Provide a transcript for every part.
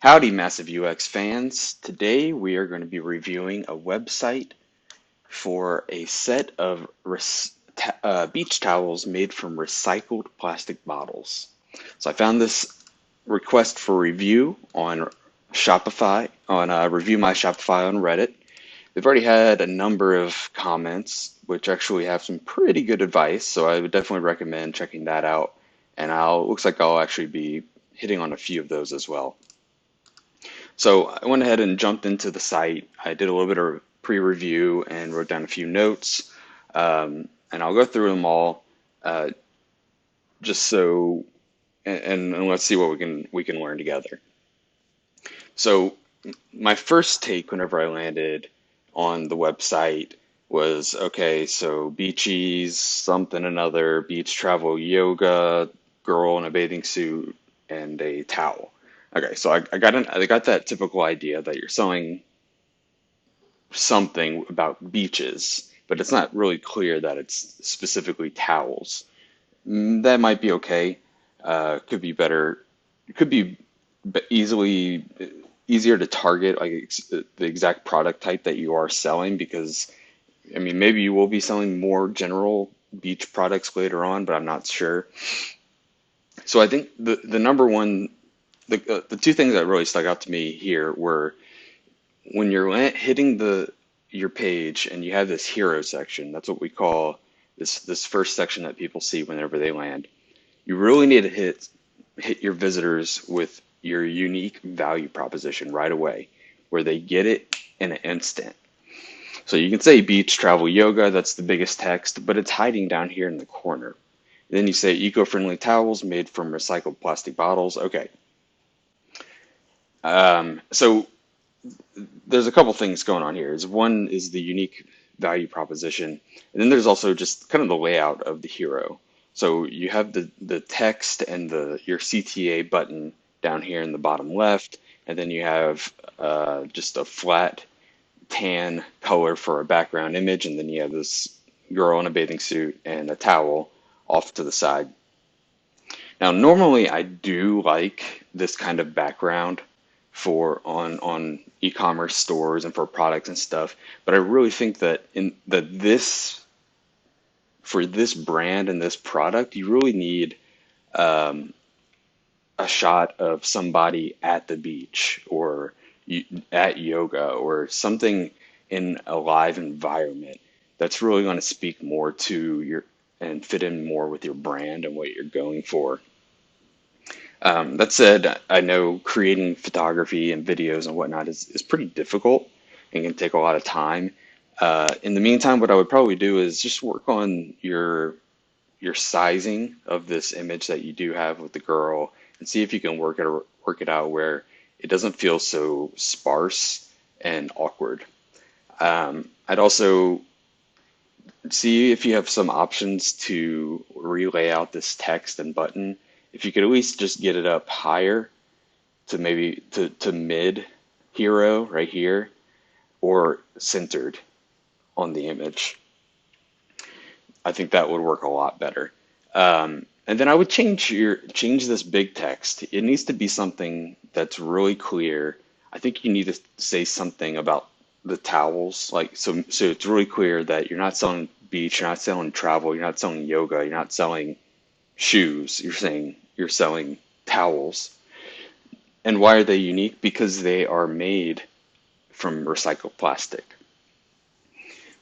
Howdy, MassiveUX fans. Today we are going to be reviewing a website for a set of beach towels made from recycled plastic bottles. So I found this request for review on Shopify, on Review My Shopify on Reddit. They've already had a number of comments, which actually have some pretty good advice, so I would definitely recommend checking that out. And looks like I'll actually be hitting on a few of those as well. So I went ahead and jumped into the site. I did a little bit of pre-review and wrote down a few notes, and I'll go through them all, uh, just so and let's see what we can learn together. So my first take whenever I landed on the website was okay. So Beachies, something another, beach travel yoga, girl in a bathing suit, and a towel. Okay, so I got that typical idea that you're selling something about beaches, but it's not really clear that it's specifically towels. That might be okay. Could be better. It could be easily easier to target like the exact product type that you are selling because I mean maybe you will be selling more general beach products later on, but I'm not sure. So I think the number one the two things that really stuck out to me here were when you're hitting the your page and you have this hero section. That's what we call this first section that people see whenever they land. You really need to hit your visitors with your unique value proposition right away, where they get it in an instant. So you can say beach travel yoga, that's the biggest text, but it's hiding down here in the corner. Then you say eco-friendly towels made from recycled plastic bottles. Okay. So there's a couple things going on here. Is one is the unique value proposition, and then there's also just kind of the layout of the hero. So you have the text and the your CTA button down here in the bottom left, and then you have just a flat tan color for a background image, and then you have this girl in a bathing suit and a towel off to the side. Now, normally I do like this kind of background for on e-commerce stores and for products and stuff, but I really think that in that this for this brand and this product, you really need um, a shot of somebody at the beach or at yoga or something in a live environment that's really going to speak more to your and fit in more with your brand and what you're going for. That said, I know creating photography and videos and whatnot is pretty difficult and can take a lot of time. In the meantime, what I would probably do is just work on your sizing of this image that you do have with the girl and see if you can work it out where it doesn't feel so sparse and awkward. I'd also see if you have some options to relay out this text and button. If you could at least just get it up higher to maybe to mid hero right here or centered on the image. I think that would work a lot better. And then I would change this big text. It needs to be something that's really clear. I think you need to say something about the towels, like so it's really clear that you're not selling beach, you're not selling travel, you're not selling yoga, you're not selling shoes. You're saying you're selling towels. And why are they unique? Because they are made from recycled plastic.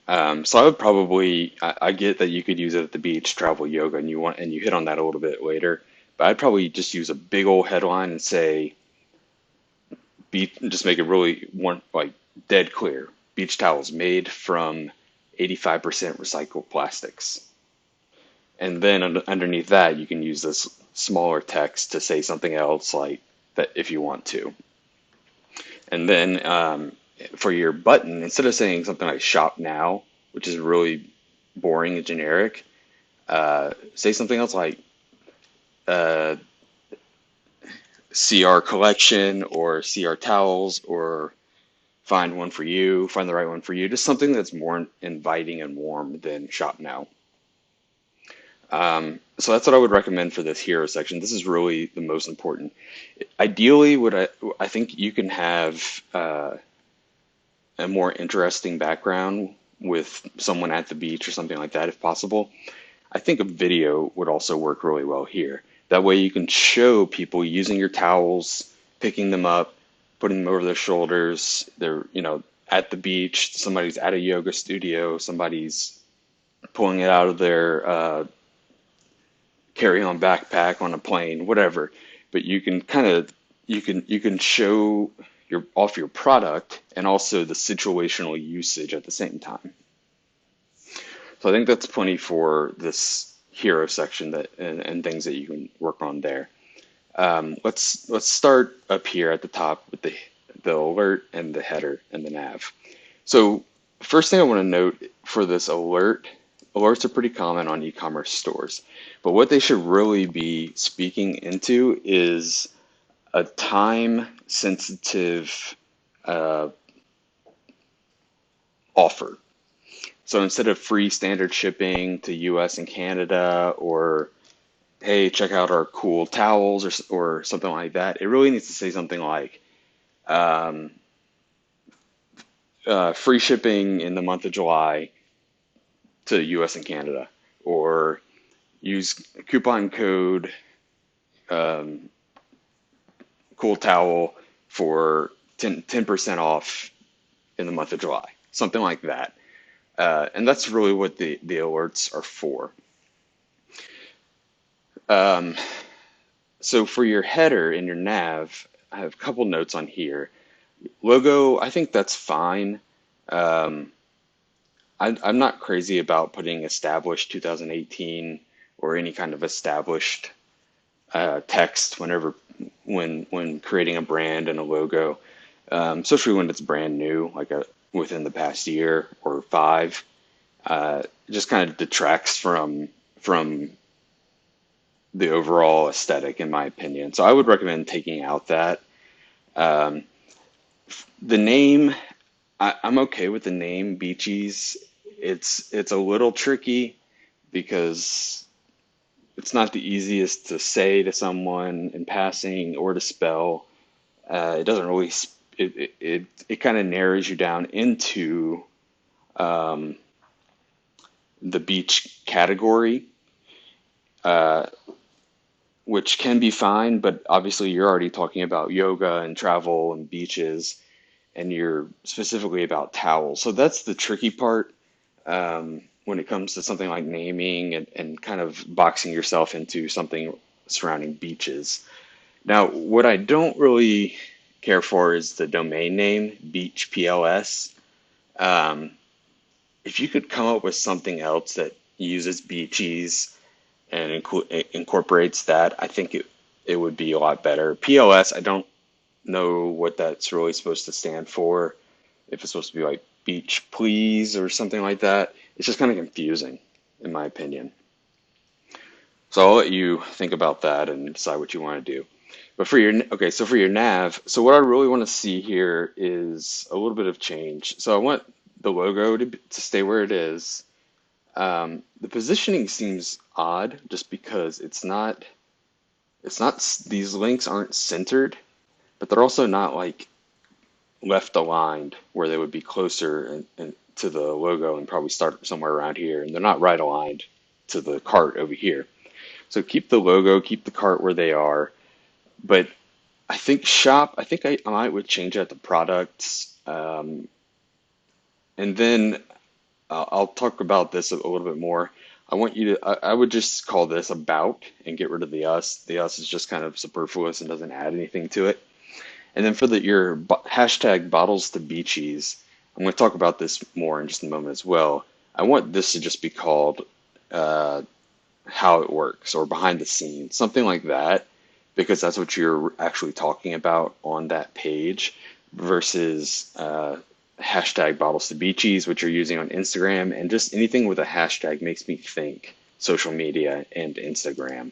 So I would probably, I get that you could use it at the beach, travel yoga, and you hit on that a little bit later, but I'd probably just use a big old headline and say, just make it really one like dead clear. Beach towels made from 85% recycled plastics. And then underneath that, you can use this smaller text to say something else like that if you want to. And then for your button, instead of saying something like shop now, which is really boring and generic, say something else like uh, CR collection or CR towels or find one for you, find the right one for you. Just something that's more inviting and warm than shop now. So that's what I would recommend for this hero section. This is really the most important. Ideally, I think you can have a more interesting background with someone at the beach or something like that, if possible. I think a video would also work really well here. That way you can show people using your towels, picking them up, putting them over their shoulders. They're, at the beach, somebody's at a yoga studio, somebody's pulling it out of their carry-on backpack on a plane, whatever. But you can kind of you can show your product and also the situational usage at the same time. So I think that's plenty for this hero section and things that you can work on there. Let's start up here at the top with the alert and the header and the nav. So first thing I want to note for this alerts are pretty common on e-commerce stores, but what they should really be speaking into is a time sensitive uh, offer. So instead of free standard shipping to US and Canada, or hey, check out our cool towels, or something like that, it really needs to say something like um, free shipping in the month of July to US and Canada, or use coupon code um, cool towel for 10% off in the month of July, something like that. And that's really what the alerts are for. Um, so for your header in your nav, I have a couple notes on here. Logo, I think that's fine. Um, I'm not crazy about putting established 2018 or any kind of established text when creating a brand and a logo, especially when it's brand new, like within the past year or five. It just kind of detracts from the overall aesthetic, in my opinion. So I would recommend taking out that. Um, the name, I'm okay with the name Beachies. It's a little tricky because it's not the easiest to say to someone in passing or to spell. It doesn't really it kind of narrows you down into um, the beach category, uh, which can be fine, but obviously you're already talking about yoga and travel and beaches, and you're specifically about towels. So that's the tricky part when it comes to something like naming and kind of boxing yourself into something surrounding beaches. Now, what I don't really care for is the domain name, Beach PLS. Um, if you could come up with something else that uses Beachies and incorporates that, I think it would be a lot better. PLS, I don't know what that's really supposed to stand for. If it's supposed to be like Beach Please or something like that, it's just kind of confusing, in my opinion. So I'll let you think about that and decide what you want to do. But so for your nav, so what I really want to see here is a little bit of change. So I want the logo to stay where it is. The positioning seems odd just because these links aren't centered, but they're also not like left aligned where they would be closer and to the logo and probably start somewhere around here, and they're not right aligned to the cart over here. So keep the logo, keep the cart where they are, but I think I might would change out the products, and then I'll talk about this a little bit more. I would just call this about and get rid of the us. The us is just kind of superfluous and doesn't add anything to it. And then for your hashtag bottles to beachies, I'm going to talk about this more in just a moment as well. I want this to just be called uh, how it works or behind the scenes, something like that, because that's what you're actually talking about on that page versus hashtag bottles to beachies, which you're using on Instagram. And just anything with a hashtag makes me think social media and Instagram.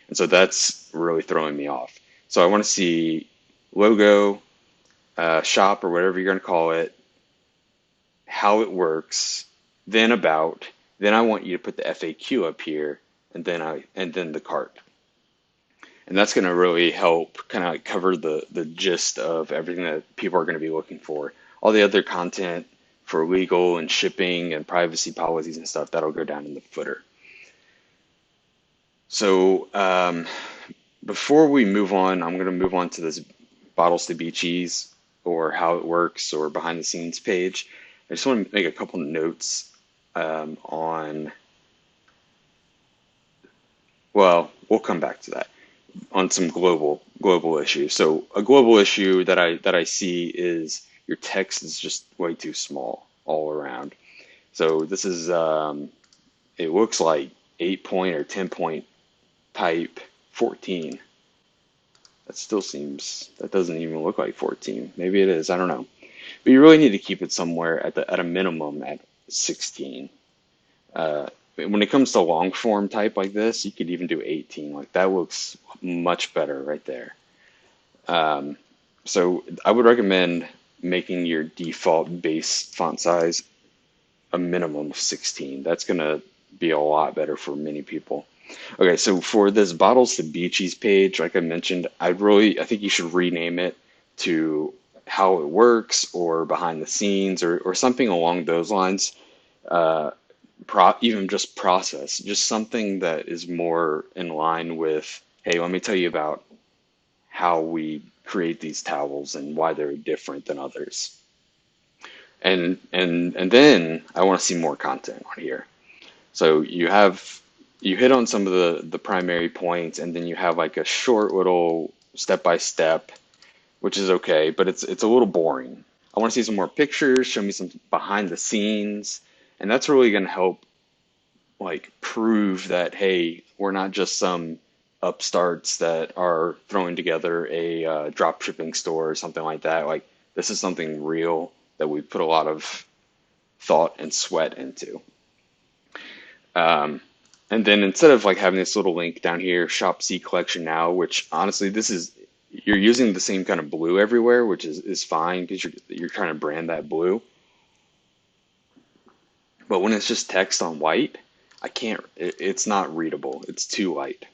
And so that's really throwing me off. So I want to see logo, shop, or whatever you're going to call it, how it works, then about. Then I want you to put the FAQ up here and then the cart. And that's going to really help kind of like cover the gist of everything that people are going to be looking for. All the other content for legal and shipping and privacy policies and stuff, that'll go down in the footer. So before we move on, I'm going to move on to this bottles to Beachies or how it works or behind the scenes page. I just want to make a couple notes on, well, we'll come back to that on some global issues. So a global issue that I see is your text is just way too small all around. So this is it looks like 8 point or 10 point type 14. That doesn't even look like 14. Maybe it is, I don't know. But you really need to keep it somewhere at a minimum at 16. When it comes to long form type like this, you could even do 18. Like that looks much better right there. Um, so I would recommend making your default base font size a minimum of 16. That's gonna be a lot better for many people. Okay, so for this bottles to Beachies page, like I mentioned, I think you should rename it to how it works or behind the scenes or something along those lines. Uh, Even just process, just something that is more in line with, hey, let me tell you about how we create these towels and why they're different than others. And then I want to see more content on here. So you hit on some of the primary points, and then you have like a short little step by step, which is okay, but it's a little boring. I want to see some more pictures, show me some behind the scenes, and that's really going to help like prove that, hey, we're not just some upstarts that are throwing together a drop shipping store or something like that. Like this is something real that we put a lot of thought and sweat into. Um, and then instead of like having this little link down here, Shop C Collection Now, which honestly, you're using the same kind of blue everywhere, which is fine because you're trying to brand that blue. But when it's just text on white, it's not readable. It's too light.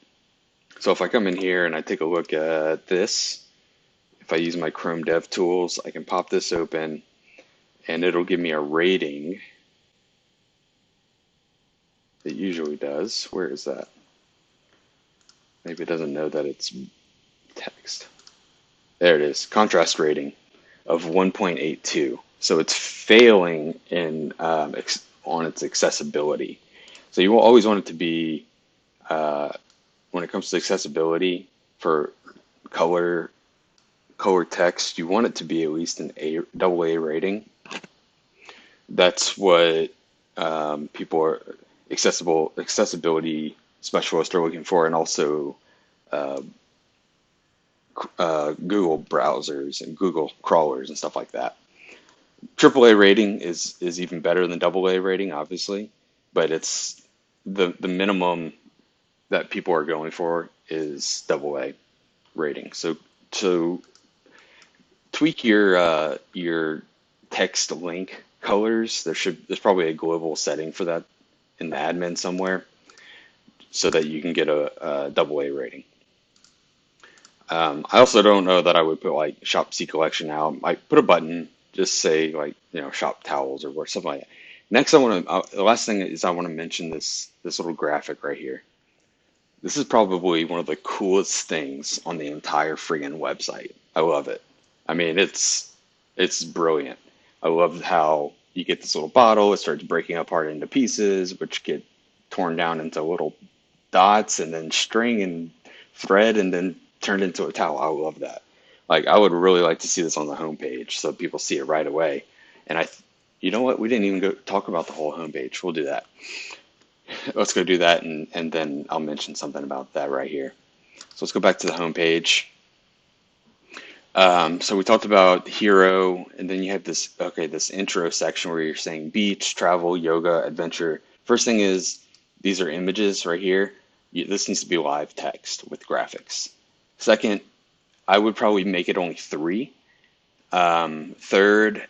So if I come in here and I take a look at this, if I use my Chrome Dev Tools, I can pop this open and it'll give me a rating. It usually does. Where is that? Maybe it doesn't know that it's text. There it is. Contrast rating of 1.82. So it's failing on its accessibility. So you will always want it to be, uh, when it comes to accessibility for color text, you want it to be at least an double A rating. That's what people are accessibility specialists are looking for, and also uh, Google browsers and Google crawlers and stuff like that. AAA rating is even better than AA rating, obviously, but it's the minimum that people are going for is AA rating. So to tweak your text link colors, there's probably a global setting for that in the admin somewhere, so that you can get a AA rating. I also don't know that I would put like Shop C Collection Now. I put a button, just say like, shop towels or something like that. Next, the last thing is I want to mention this little graphic right here. This is probably one of the coolest things on the entire friggin' website. I love it. I mean, it's brilliant. I love how you get this little bottle, it starts breaking apart into pieces, which get torn down into little dots and then string and thread and then turned into a towel. I love that. Like, I would really like to see this on the homepage so people see it right away. And you know what? We didn't even go talk about the whole homepage. We'll do that. Let's go do that, and then I'll mention something about that right here. So let's go back to the homepage. So we talked about hero, and then you have this intro section where you're saying beach, travel, yoga, adventure. First thing is, these are images right here. This needs to be live text with graphics. Second, I would probably make it only 3. Third,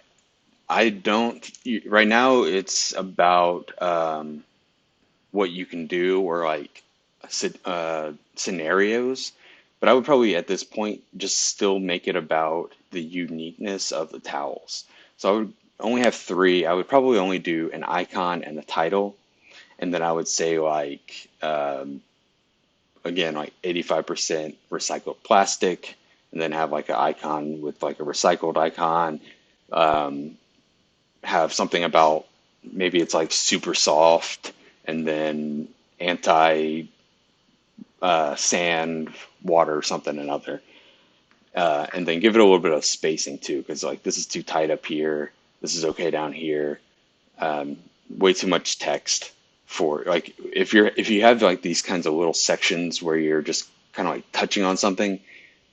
right now it's about what you can do, or like scenarios, but I would probably at this point just still make it about the uniqueness of the towels. So I would only have three. I would probably only do an icon and a title, and then I would say like again like 85% recycled plastic, and then have like an icon with like a recycled icon. Um, have something about maybe it's like super soft, and then anti sand, water, or something another. And then give it a little bit of spacing too, because like this is too tight up here, this is okay down here. Um, Way too much text for like if you have like these kinds of little sections where you're just kind of like touching on something,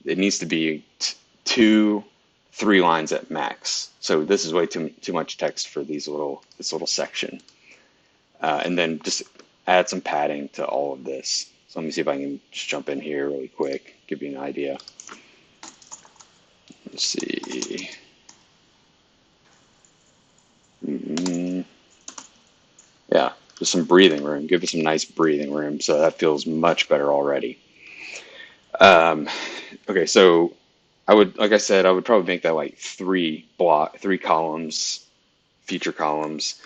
it needs to be two, 3 lines at max. So this is way too much text for this little section. And then just add some padding to all of this. So let me see if I can just jump in here really quick, give you an idea. Let's see. Mm, yeah, just some breathing room. Give it some nice breathing room. So that feels much better already. Um, okay, so I would, like I said, I would probably make that like 3 columns, feature columns.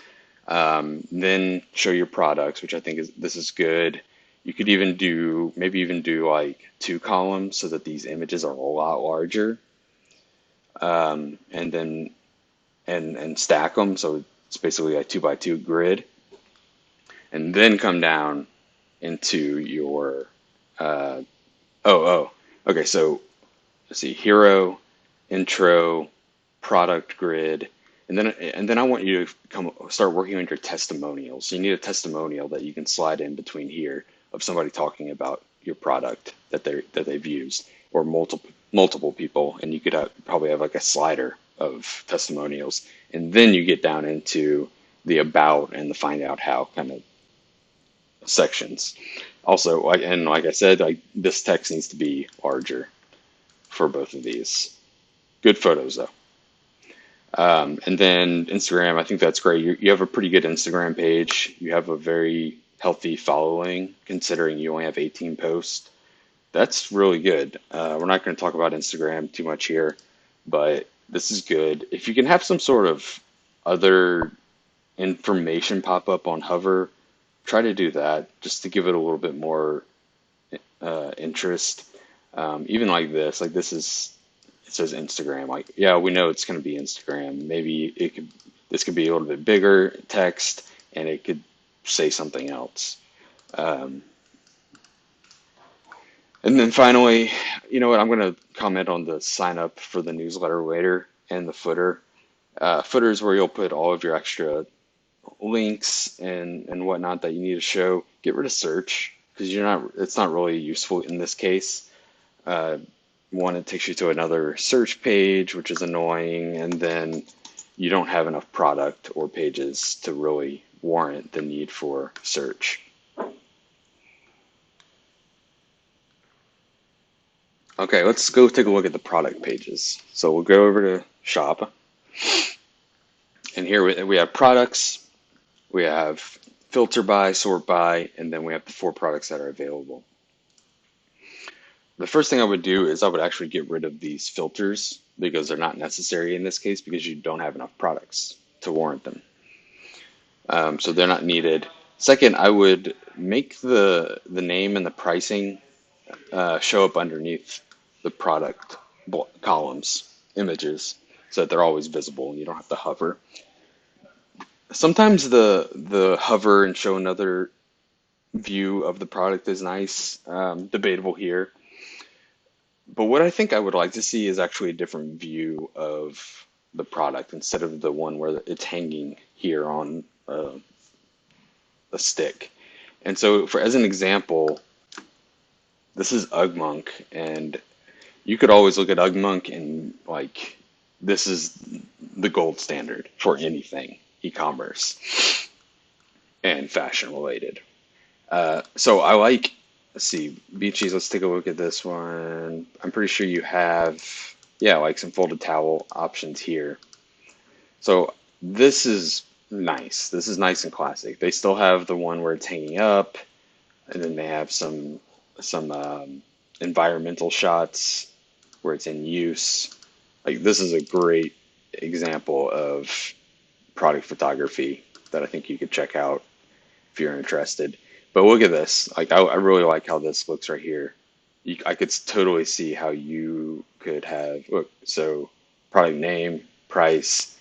Then show your products, which I think this is good. You could even do maybe even do like 2 columns so that these images are a lot larger. And then and stack them so it's basically a 2 by 2 grid. And then come down into your uh, okay. So let's see, hero, intro, product grid, and then I want you to start working on your testimonials. So you need a testimonial that you can slide in between here of somebody talking about your product that they've used, or multiple people, and you could probably have like a slider of testimonials, and then you get down into the about and the find out how kind of sections. Also, like I said, like this text needs to be larger for both of these. Good photos though. And then Instagram, I think that's great. You have a pretty good Instagram page. You have a very healthy following, considering you only have 18 posts. That's really good. We're not going to talk about Instagram too much here, but this is good. If you can have some sort of other information pop up on hover, try to do that just to give it a little bit more interest. Even like this is, it says Instagram. Like, yeah, we know it's going to be Instagram. Maybe this could be a little bit bigger text, and it could say something else. Um, and then finally, you know what? I'm going to comment on the sign up for the newsletter later and the footer. Footer is where you'll put all of your extra links and whatnot that you need to show. Get rid of search because it's not really useful in this case. Uh, One, it takes you to another search page, which is annoying, and then you don't have enough product or pages to really warrant the need for search. Okay, let's go take a look at the product pages. So we'll go over to shop, and here we have products, we have filter by, sort by, and then we have the 4 products that are available. The first thing I would do is I would actually get rid of these filters because they're not necessary in this case because you don't have enough products to warrant them. So they're not needed. Second, I would make the name and the pricing show up underneath the product columns, images, so that they're always visible and you don't have to hover. Sometimes the hover and show another view of the product is nice, debatable here. But what I think I would like to see is actually a different view of the product instead of the one where it's hanging here on a stick. And so, for as an example, this is UgMonk, and you could always look at UgMonk and like this is the gold standard for anything e-commerce and fashion related. So I like, let's see, Beachies, let's take a look at this one. I'm pretty sure you have, yeah, like some folded towel options here. So this is nice. This is nice and classic. They still have the one where it's hanging up. And then they have some environmental shots where it's in use. Like this is a great example of product photography that I think you could check out if you're interested. But look at this. Like I really like how this looks right here. I could totally see how you could have look. So product name, price,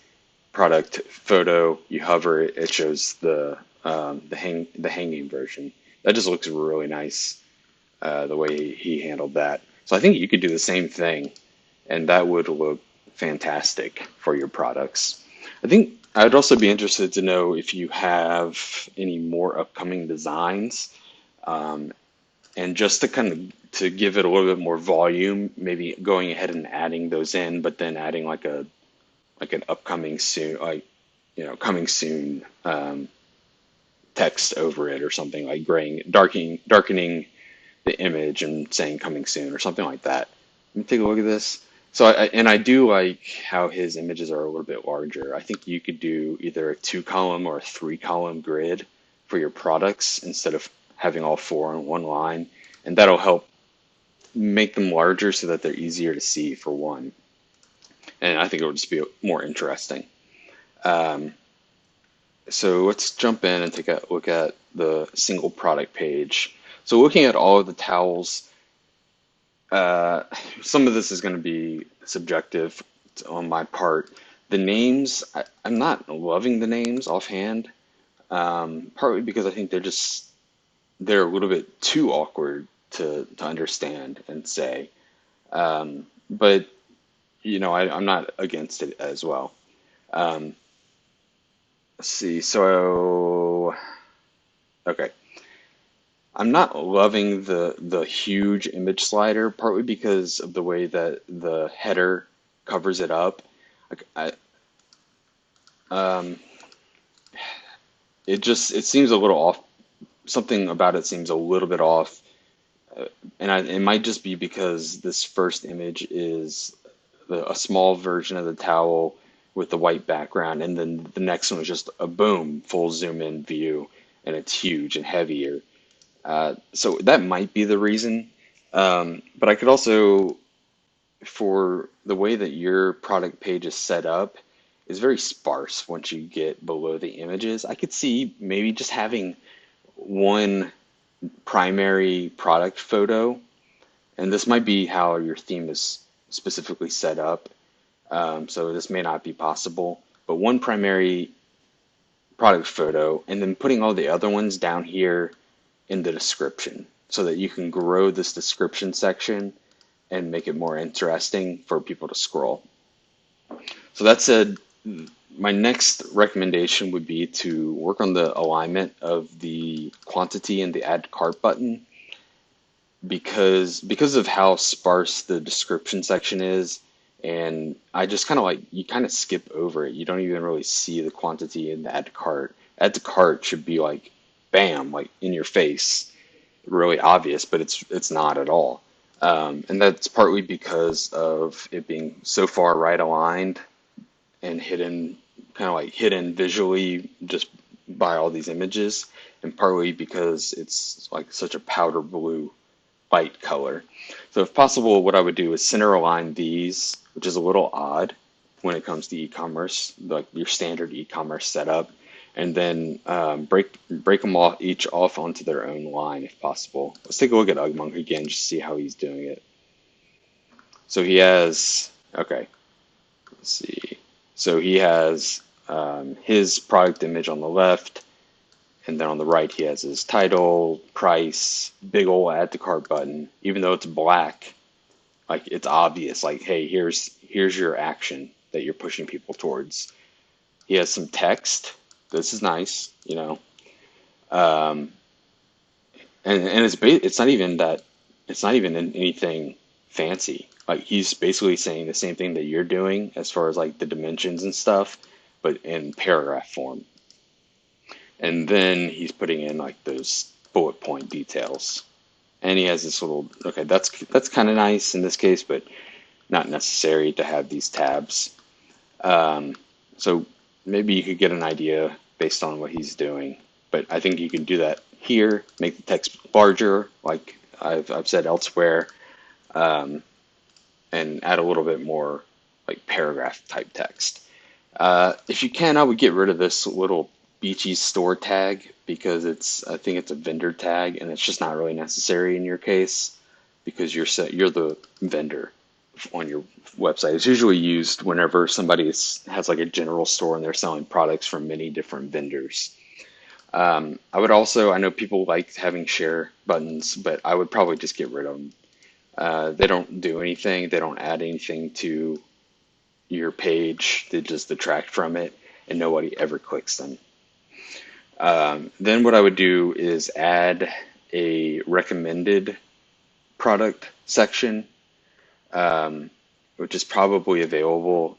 product photo. You hover it, it shows the hanging version. That just looks really nice. The way he handled that. So I think you could do the same thing, and that would look fantastic for your products. I think I'd also be interested to know if you have any more upcoming designs, um, and just to kind of to give it a little bit more volume, maybe going ahead and adding those in, but then adding like an upcoming soon, like coming soon text over it or something like graying, darkening the image and saying coming soon or something like that. Let me take a look at this. So and I do like how his images are a little bit larger. I think you could do either a 2 column or a 3 column grid for your products instead of having all four on one line. And that'll help make them larger so that they're easier to see for one. And I think it will just be more interesting. Um, so let's jump in and take a look at the single product page. So looking at all of the towels, Uh, some of this is going to be subjective on my part. The names, I'm not loving the names offhand, partly because I think they're a little bit too awkward to understand and say. But I'm not against it as well. Um, let's see. So, okay. I'm not loving the huge image slider, partly because of the way that the header covers it up. Like um, it seems a little off. Something about it seems a little bit off, and it might just be because this first image is a small version of the towel with the white background, and then the next one is just a boom, full zoom in view, and it's huge and heavier. So that might be the reason. But I could also, for the way that your product page is set up, is very sparse once you get below the images. I could see maybe just having one primary product photo, and this might be how your theme is specifically set up. So this may not be possible, but one primary product photo, and then putting all the other ones down here in the description so that you can grow this description section and make it more interesting for people to scroll. So that said, my next recommendation would be to work on the alignment of the quantity and the add to cart button because of how sparse the description section is. And I just kind of like you kind of skip over it. You don't even really see the quantity in the add to cart. Add to cart should be like bam, like in your face, really obvious, but it's not at all. And that's partly because of it being so far right aligned and hidden, kind of like hidden visually just by all these images, and partly because it's like such a powder blue light color. So if possible, what I would do is center align these, which is a little odd when it comes to e-commerce, like your standard e-commerce setup, and then break them all each off onto their own line if possible. Let's take a look at Ugmonk again, just to see how he's doing it. So he has, okay, let's see. So he has his product image on the left, and then on the right he has his title, price, big old add to cart button. Even though it's black, like it's obvious, like, hey, here's your action that you're pushing people towards. He has some text. This is nice, um, and it's not even that it's not even anything fancy. Like he's basically saying the same thing that you're doing as far as like the dimensions and stuff, but in paragraph form. And then he's putting in like those bullet point details. And he has this little, okay, that's kind of nice in this case, but not necessary to have these tabs. So maybe you could get an idea based on what he's doing, but I think you can do that here, make the text larger, like I've said elsewhere, um, and add a little bit more like paragraph type text. If you can, I would get rid of this little Beachies store tag because I think it's a vendor tag and it's just not really necessary in your case because you're the vendor on your website. It's usually used whenever somebody has like a general store and they're selling products from many different vendors. I would also, I know people like having share buttons, but I would probably just get rid of them. They don't do anything. They don't add anything to your page. They just detract from it, and nobody ever clicks them. Then what I would do is add a recommended product section, which is probably available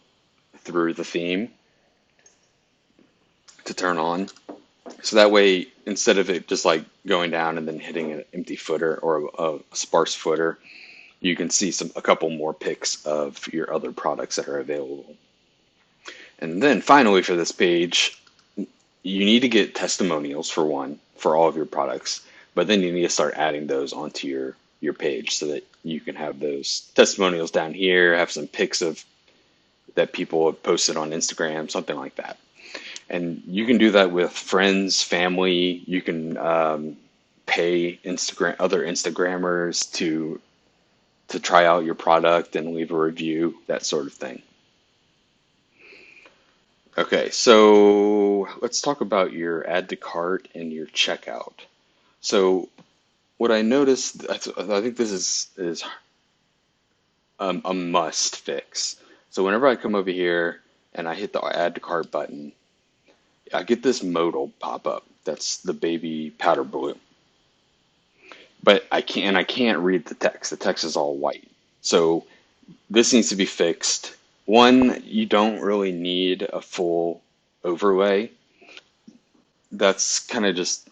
through the theme to turn on. So that way, instead of it just like going down and then hitting an empty footer or a sparse footer, you can see a couple more pics of your other products that are available. And then finally for this page, you need to get testimonials for one, for all of your products, but then you need to start adding those onto your page so that you can have those testimonials down here, have some pics of that people have posted on Instagram, something like that. And you can do that with friends, family. You can pay other Instagrammers to try out your product and leave a review, that sort of thing. Okay, so let's talk about your add to cart and your checkout. So what I noticed, I think this is a must fix. So whenever I come over here and I hit the add to cart button, I get this modal pop up. That's the baby powder blue. But I can't read the text. The text is all white. So this needs to be fixed. One, you don't really need a full overlay. That's kind of just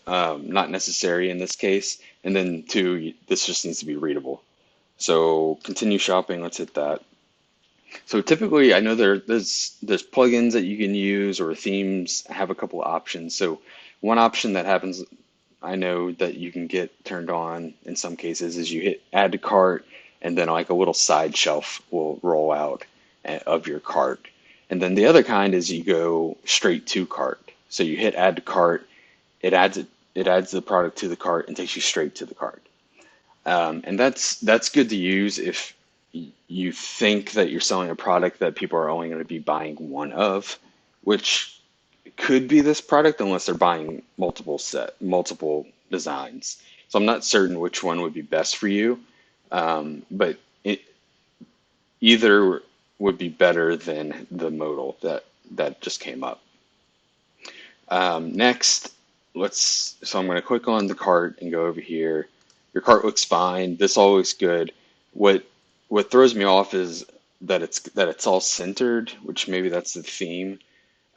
not necessary in this case. And then two, this just needs to be readable. So continue shopping. Let's hit that. So typically, I know there's plugins that you can use or themes have a couple of options. So one option that happens, I know that you can get turned on in some cases, is you hit add to cart, and then like a little side shelf will roll out of your cart. And then the other kind is you go straight to cart. So you hit add to cart, it adds the product to the cart and takes you straight to the cart. And that's good to use if you think that you're selling a product that people are only going to be buying one of, which could be this product unless they're buying multiple designs. So I'm not certain which one would be best for you, but either would be better than the modal that just came up. Next, so I'm going to click on the cart and go over here. Your cart looks fine. This all looks good. What throws me off is that it's all centered, which maybe that's the theme.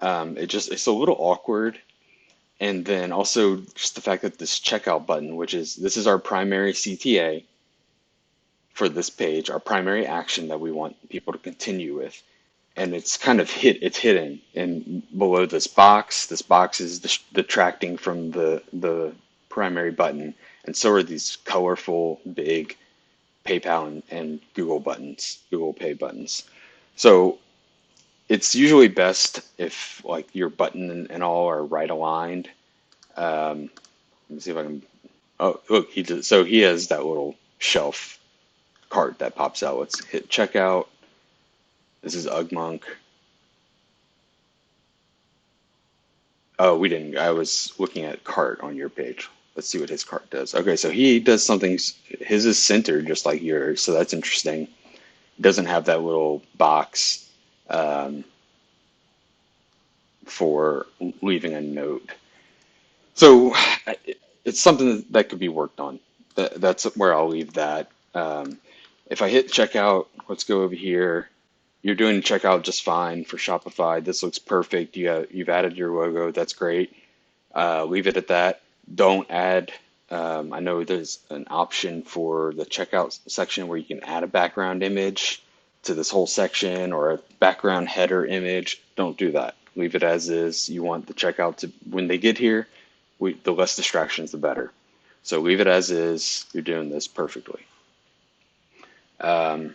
It's a little awkward. And then also just the fact that this checkout button, this is our primary CTA for this page, our primary action that we want people to continue with. And it's kind of hidden and below this box. This box is detracting from the primary button. And so are these colorful, big PayPal and Google Pay buttons. So it's usually best if like your button and all are right aligned. Let me see if I can. Oh, look, he has that little shelf cart that pops out. Let's hit checkout. This is Ugmonk. Oh, we didn't. I was looking at cart on your page. Let's see what his cart does. Okay, so he does something. His is centered just like yours, so that's interesting. Doesn't have that little box for leaving a note. So it's something that could be worked on. That's where I'll leave that. If I hit checkout, let's go over here. You're doing checkout just fine for Shopify. This looks perfect. You've added your logo. That's great. Leave it at that. Don't add. I know there's an option for the checkout section where you can add a background image to this whole section or a background header image. Don't do that. Leave it as is. You want the checkout to, when they get here, The less distractions, the better. So leave it as is. You're doing this perfectly. Um,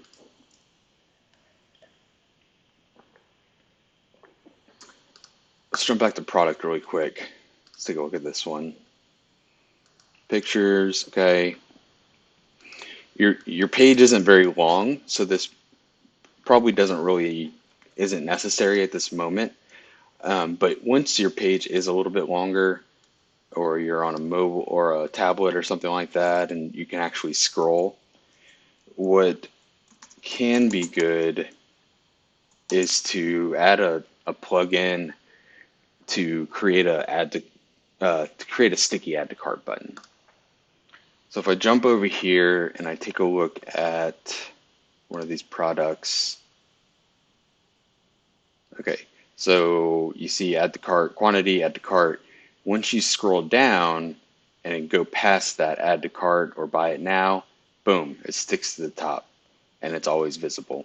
let's jump back to product really quick. Let's take a look at this one. Pictures, okay. Your page isn't very long, so this probably isn't necessary at this moment. But once your page is a little bit longer, or you're on a mobile or a tablet or something like that, and you can actually scroll, what can be good is to add a plugin to create to create a sticky add to cart button. So if I jump over here and I take a look at one of these products, okay, so you see add to cart, quantity, add to cart. Once you scroll down and go past that add to cart or buy it now, boom, it sticks to the top and it's always visible.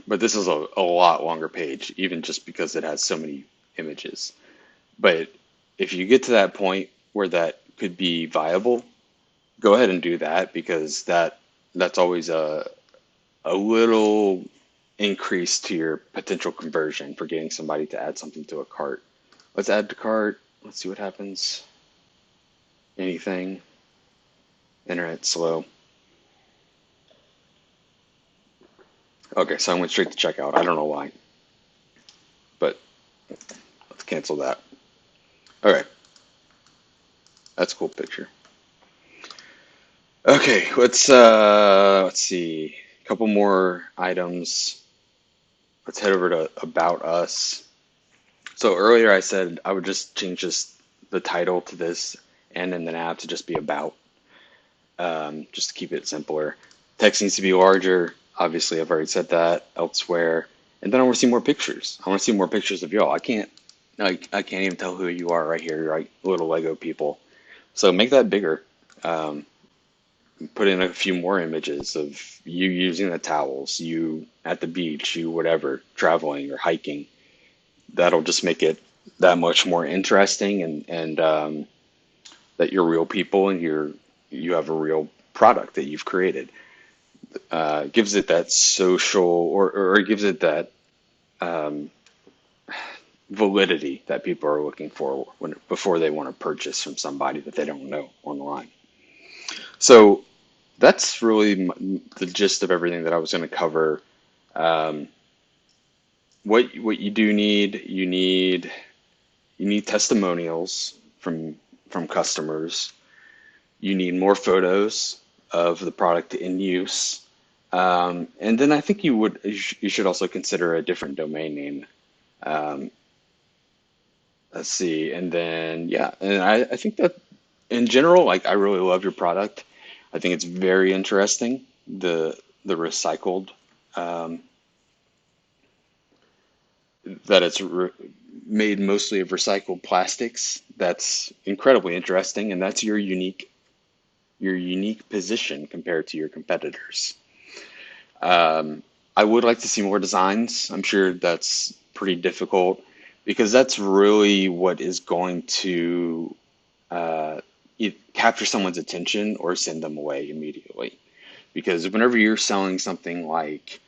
But this is a lot longer page, even just because it has so many images. But if you get to that point where that could be viable, go ahead and do that, because that's always a little increase to your potential conversion for getting somebody to add something to a cart. Let's add to cart. Let's see what happens. Anything. Internet slow. Okay, so I went straight to checkout. I don't know why, but let's cancel that. All right, that's a cool picture. Okay, let's see. A couple more items. Let's head over to About Us. So earlier I said I would just change the title to this and in the nav to just be About, just to keep it simpler. Text needs to be larger. Obviously, I've already said that elsewhere. And then I want to see more pictures. I want to see more pictures of y'all. I can't even tell who you are right here. You're like little Lego people. So make that bigger. Um, Put in a few more images of you using the towels, you at the beach, you whatever, traveling or hiking. That'll just make it that much more interesting, and that you're real people and you have a real product that you've created. Gives it that social, or it gives it that um, validity that people are looking for before they want to purchase from somebody that they don't know online. So that's really the gist of everything that I was going to cover. Um, what you do need, you need testimonials from customers. You need more photos of the product in use. And then I think you should also consider a different domain name. Um, let's see. And then, yeah, and I think that in general, like, I really love your product. I think it's very interesting. The recycled, um, that it's made mostly of recycled plastics. That's incredibly interesting, and that's your unique position compared to your competitors. I would like to see more designs. I'm sure that's pretty difficult, because that's really what is going to capture someone's attention or send them away immediately. Because whenever you're selling something like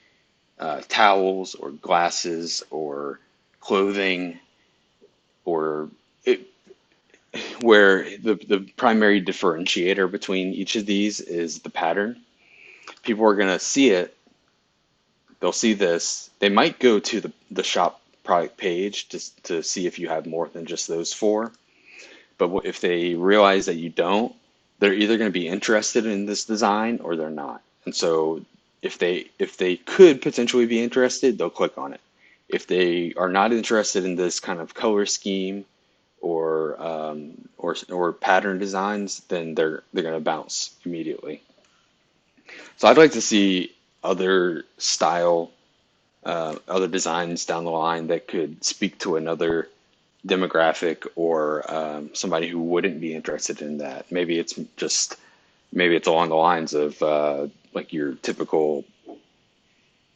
towels or glasses or clothing, or it, where the primary differentiator between each of these is the pattern, people are going to see it. They'll see this. They might go to the shop product page just to see if you have more than just those four. But if they realize that you don't, they're either going to be interested in this design or they're not. And so if they could potentially be interested, they'll click on it. If they are not interested in this kind of color scheme or pattern designs, then they're going to bounce immediately. So I'd like to see other other designs down the line that could speak to another demographic, or somebody who wouldn't be interested in that. Maybe it's along the lines of like your typical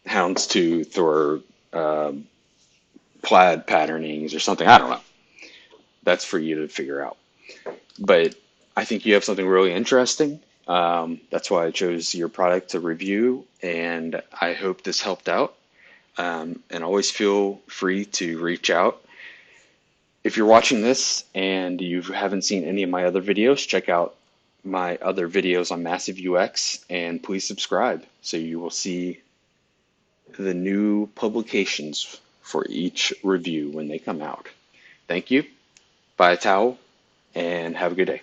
houndstooth or plaid patternings or something. I don't know. That's for you to figure out. But I think you have something really interesting. That's why I chose your product to review, and I hope this helped out. And always feel free to reach out. If you're watching this and you haven't seen any of my other videos, check out my other videos on MassiveUX and please subscribe so you will see the new publications for each review when they come out. Thank you. Buy a towel and have a good day.